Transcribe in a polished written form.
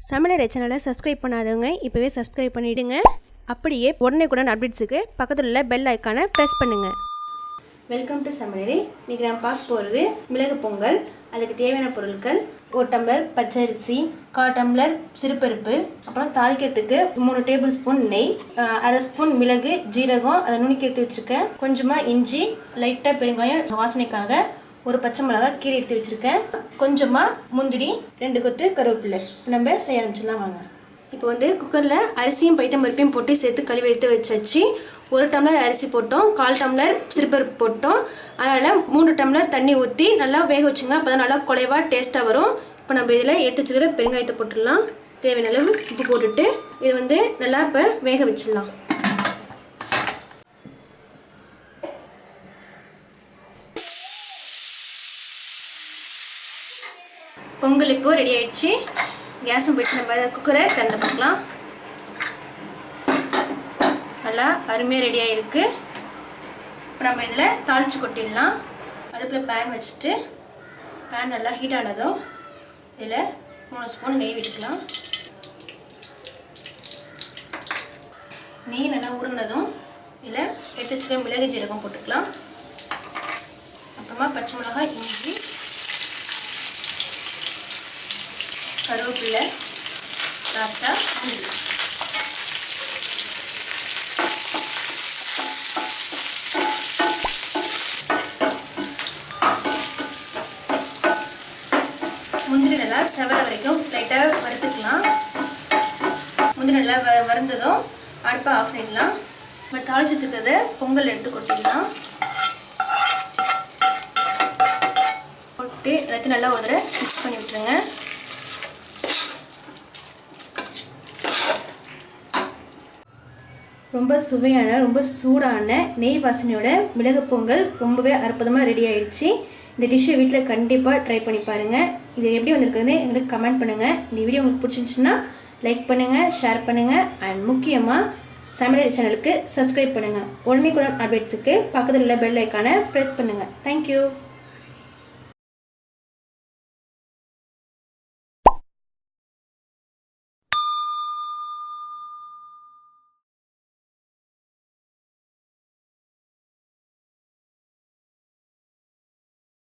சமையலறை சேனலை சப்ஸ்கிரைப் பண்ணாதவங்க இப்போவே சப்ஸ்கிரைப் பண்ணிவிடுங்க. அப்படியே உடனே அப்டேட்ஸுக்கு பக்கத்தில் உள்ள பெல் ஐக்கானை ப்ரெஸ் பண்ணுங்கள். வெல்கம் டு சமையலறை. இன்றைக்கி நான் பார்க்க போகிறது மிளகு பொங்கல். அதுக்கு தேவையான பொருட்கள்: 1 டம்ளர் பச்சரிசி, 1/4 டம்ளர் சிறுபருப்பு, அப்புறம் தாளிக்கிறதுக்கு 3 டேபிள் ஸ்பூன் நெய், 1/2 ஸ்பூன் மிளகு, ஜீரகம் அதை நுணுக்கி எடுத்து வச்சுருக்கேன், கொஞ்சமாக இஞ்சி, லைட்டாக பெருங்காயம் வாசனைக்காக, ஒரு பச்சை மிளகாய் கீரை எடுத்து வச்சுருக்கேன், கொஞ்சமாக முந்திரி, 2 கொத்து கருவேப்பிலை. நம்ம செய்ய ஆரம்பிச்சிடலாம் வாங்க. இப்போ குக்கரில் அரிசியும் பைத்தம்பருப்பையும் போட்டு சேர்த்து கழுவி எடுத்து வச்சாச்சு. 1 டம்ளர் அரிசி போட்டோம், 1/4 டம்ளர் சிறுபருப்பு போட்டோம். அதனால் 3 டம்ளர் தண்ணி ஊற்றி நல்லா வேக வச்சுங்க. அப்போ தான் நல்லா குலைவாக டேஸ்ட்டாக வரும். இப்போ நம்ம இதில் எடுத்து வச்சுக்கிற பெருங்காயத்தை போட்டுடலாம். தேவையான அளவு உப்பு போட்டுட்டு இது நல்லா இப்போ வேக வச்சிடலாம். பொங்கல் இப்போ ரெடி ஆயிடுச்சு. கேஸும் போயிட்டு நம்ம குக்கரை திறந்து பார்க்கலாம். நல்லா அருமையாக ரெடி ஆகிருக்கு. இப்போ நம்ம இதில் தாளித்து கொட்டிடலாம். அடுப்பில் பேன் வச்சுட்டு பேன் நல்லா ஹீட் ஆனதும் இதில் 3 ஸ்பூன் நெய் விட்டுக்கலாம். நெய் நல்லா உருகினதும் இதில் எடுத்து வச்சுக்க மிளகு ஜீரகம் போட்டுக்கலாம். அப்புறமா பச்சை மிளகாய், இஞ்சி, கருவேப்பிலை, லாஸ்ட்டாக முந்திரி. முந்திரி நல்லா செவர வரைக்கும் லைட்டாக வறுத்துக்கலாம். முந்திரி நல்லா வறுந்ததும் அடுப்பை ஆஃப் பண்ணிடலாம். நம்ம தாளிச்சு வச்சுக்கிறத பொங்கல் எடுத்து கொட்டிடலாம். போட்டு எல்லாத்தையும் நல்லா ஒரு தடவை மிக்ஸ் பண்ணி விட்டுருங்க. ரொம்ப சுவையான, ரொம்ப சூடான நெய் வாசனையோட மிளகு பொங்கல் ரொம்பவே அற்புதமாக ரெடி ஆயிடுச்சு. இந்த டிஷ்ஷை வீட்டில் கண்டிப்பாக ட்ரை பண்ணி பாருங்கள். இது எப்படி வந்திருக்குன்னு எங்களுக்கு கமெண்ட் பண்ணுங்கள். இந்த வீடியோ உங்களுக்கு பிடிச்சிருந்துச்சுன்னா லைக் பண்ணுங்கள், ஷேர் பண்ணுங்கள், அண்ட் முக்கியமாக சமையலறை சேனலுக்கு சப்ஸ்கிரைப் பண்ணுங்கள். உடனே அப்டேட்ஸுக்கு பக்கத்தில் உள்ள பெல் ஐக்கானை ப்ரெஸ் பண்ணுங்கள். தேங்க்யூ.